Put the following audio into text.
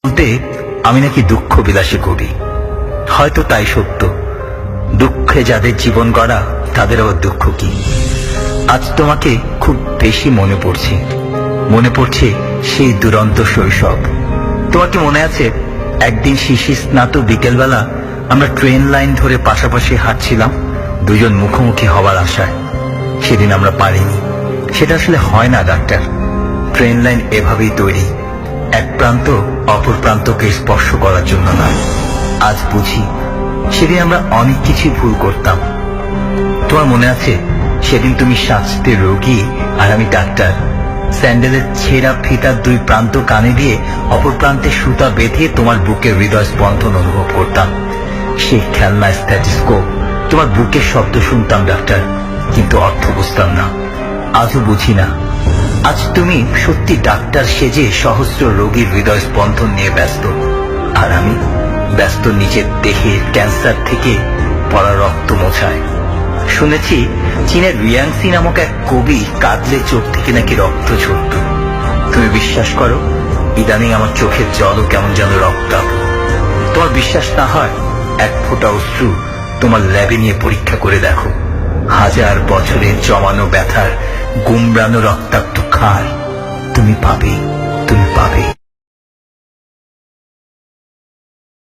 বলতে আমি নাকি দুঃখ বিলাসী কবি, হয়তো তাই সত্য। দুঃখে যাদের জীবন গড়া তাদের আবার দুঃখ কি। আজ তোমাকে খুব বেশি মনে পড়ছে সেই দুরন্ত শৈশব। তোমার কি মনে আছে একদিন শিশির স্নাত বিকেলবেলা আমরা ট্রেন লাইন ধরে পাশাপাশি হাঁটছিলাম দুজন মুখোমুখি হওয়ার আশায়? সেদিন আমরা পারিনি। সেটা আসলে হয় না ডাক্তার। ট্রেন লাইন এভাবেই তৈরি, এক প্রান্ত অপর প্রান্তকে স্পর্শ করার জন্য নয়। আজ বুঝি সেদিন আমরা অনেক কিছু ভুল করতাম। তোমার মনে আছে সেদিন তুমি সাজতে রোগী আর আমি ডাক্তার। স্যান্ডেলের ছেঁড়া ফিতার দুই প্রান্ত কানে দিয়ে অপর প্রান্তে সুতা বেঁধে তোমার বুকের হৃদয় স্পন্দন অনুভব করতাম। সেই খেলনা স্ট্যাটিস্কোপ, তোমার বুকের শব্দ শুনতাম ডাক্তার, কিন্তু অর্থ বুঝতাম না। আজও বুঝি না। আজ তুমি সত্যি ডাক্তার সেজে সহস্র রোগীর হৃদয় স্পন্দন নিয়ে ব্যস্ত, আর আমি ব্যস্ত নিজের দেহের ক্যান্সার থেকে পড়া রক্ত মোছায়। শুনেছি চীনের রিয়াংসি নামক এক কবি কাঁদলে চোখ থেকে নাকি রক্ত ঝরত। তুমি বিশ্বাস করো, ইদানিং আমার চোখের জলও কেমন যেন রক্তাভ। তোমার বিশ্বাস না হয় এক ফোঁটা অশ্রু তোমার ল্যাবে নিয়ে পরীক্ষা করে দেখো। হাজার বছরের জমানো ব্যথার গুমরানো রক্তাক্ত খার তুমি পাবে।